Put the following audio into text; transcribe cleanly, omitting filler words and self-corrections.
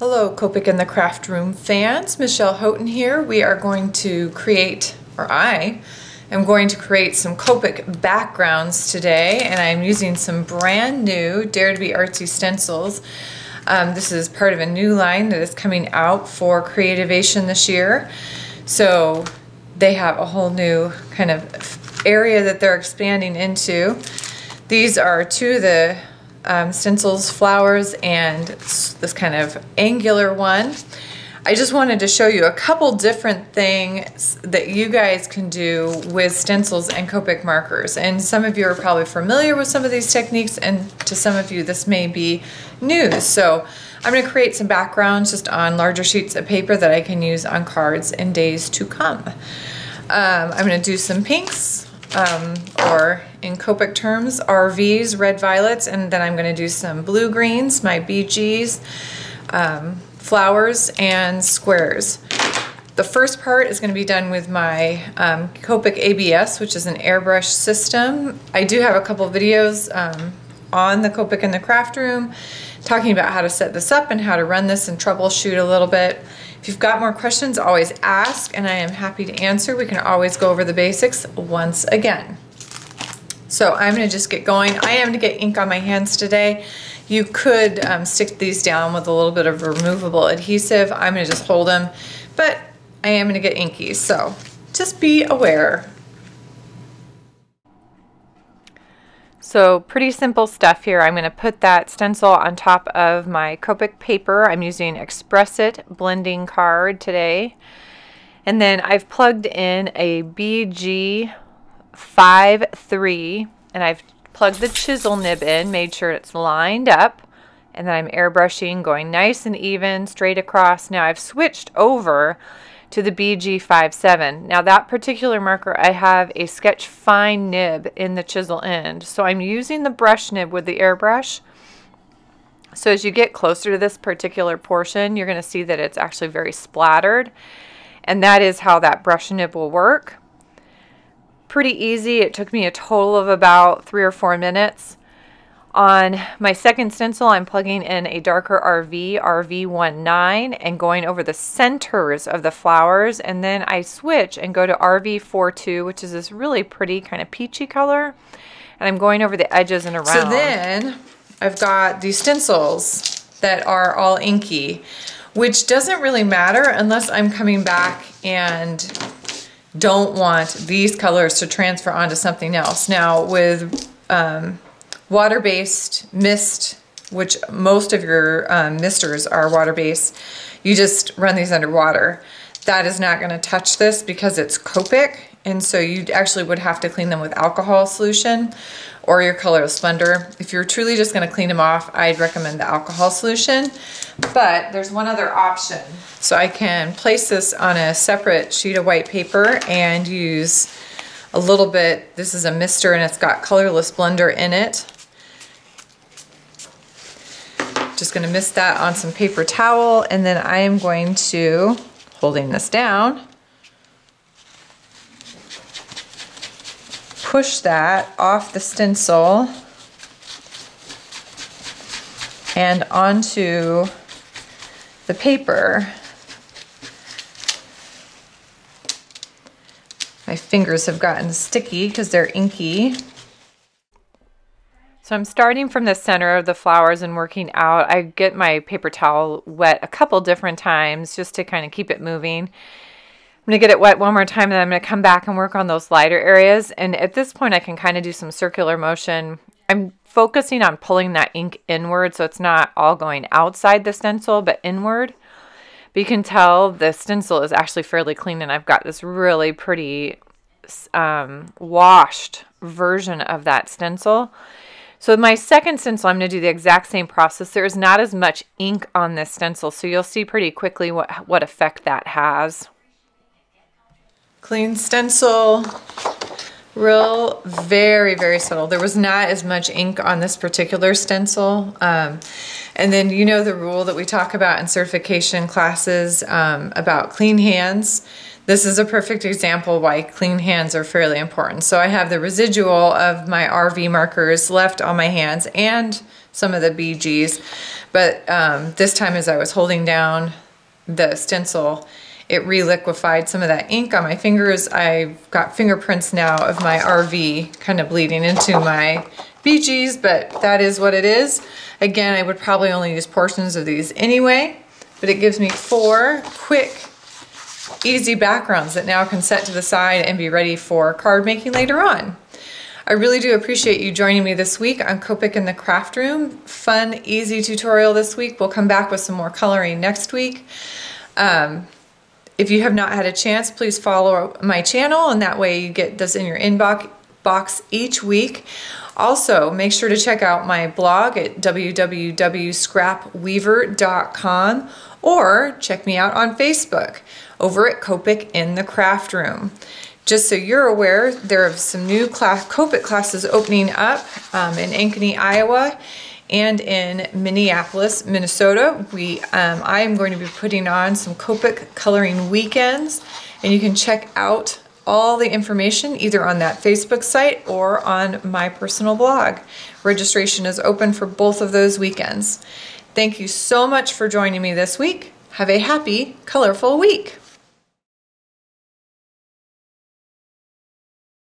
Hello, Copic in the Craft Room fans. Michelle Houghton here. We are going to create, or I am going to create some Copic backgrounds today, and I'm using some brand new Dare to Be Artsy stencils. This is part of a new line that is coming out for Creativation this year. So they have a whole new kind of area that they're expanding into. These are two of the stencils, flowers, and this kind of angular one. I just wanted to show you a couple different things that you guys can do with stencils and Copic markers. And some of you are probably familiar with some of these techniques, and to some of you this may be news. So I'm going to create some backgrounds just on larger sheets of paper that I can use on cards in days to come. I'm going to do some pinks, or in Copic terms, RVs, red violets, and then I'm going to do some blue greens, my BGs, flowers, and squares. The first part is going to be done with my Copic ABS, which is an airbrush system. I do have a couple videos on the Copic in the Craft Room talking about how to set this up and how to run this and troubleshoot a little bit. If you've got more questions, always ask, and I am happy to answer. We can always go over the basics once again. So I'm going to just get going. I am going to get ink on my hands today. You could stick these down with a little bit of removable adhesive. I'm going to just hold them, but I am going to get inky, so just be aware. So pretty simple stuff here. I'm going to put that stencil on top of my Copic paper. I'm using Express It blending card today. And then I've plugged in a BG53, and I've plugged the chisel nib in, made sure it's lined up, and then I'm airbrushing, going nice and even, straight across. Now I've switched over to the BG57. Now that particular marker, I have a Sketch Fine nib in the chisel end. So I'm using the brush nib with the airbrush. So as you get closer to this particular portion, you're going to see that it's actually very splattered. And that is how that brush nib will work. Pretty easy. It took me a total of about 3 or 4 minutes. On my second stencil, I'm plugging in a darker RV, RV19, and going over the centers of the flowers, and then I switch and go to RV42, which is this really pretty kind of peachy color, and I'm going over the edges and around. So then I've got these stencils that are all inky, which doesn't really matter unless I'm coming back and don't want these colors to transfer onto something else. Now with water-based mist, which most of your misters are water-based, you just run these under water. That is not going to touch this because it's Copic, and so you actually would have to clean them with alcohol solution or your Color of Splendor. If you're truly just going to clean them off, I'd recommend the alcohol solution. But there's one other option. So I can place this on a separate sheet of white paper and use a little bit. This is a mister and it's got Colorless Blender in it. Just going to mist that on some paper towel, and then I am going to, holding this down, push that off the stencil and onto the paper. My fingers have gotten sticky because they're inky. So I'm starting from the center of the flowers and working out. I get my paper towel wet a couple different times just to kind of keep it moving. I'm going to get it wet one more time, and then I'm going to come back and work on those lighter areas. And at this point, I can kind of do some circular motion. I'm focusing on pulling that ink inward, so it's not all going outside the stencil, but inward. But you can tell the stencil is actually fairly clean, and I've got this really pretty washed version of that stencil. So my second stencil, I'm going to do the exact same process. There is not as much ink on this stencil, so you'll see pretty quickly what effect that has. Clean stencil, very, very subtle. There was not as much ink on this particular stencil. And then you know the rule that we talk about in certification classes about clean hands. This is a perfect example why clean hands are fairly important. So I have the residual of my RV markers left on my hands and some of the BGs, but this time as I was holding down the stencil, it re-liquefied some of that ink on my fingers. I've got fingerprints now of my RV kind of bleeding into my BGs, but that is what it is. Again, I would probably only use portions of these anyway, but it gives me 4 quick, easy backgrounds that now can set to the side and be ready for card making later on. I really do appreciate you joining me this week on Copic in the Craft Room. Fun, easy tutorial this week. We'll come back with some more coloring next week. If you have not had a chance, please follow my channel, and that way you get this in your inbox each week. Also, make sure to check out my blog at www.scrapweaver.com, or check me out on Facebook over at Copic in the Craft Room. Just so you're aware, there are some new Copic classes opening up in Ankeny, Iowa, and in Minneapolis, Minnesota. I am going to be putting on some Copic coloring weekends, and you can check out all the information either on that Facebook site or on my personal blog. Registration is open for both of those weekends. Thank you so much for joining me this week. Have a happy, colorful week.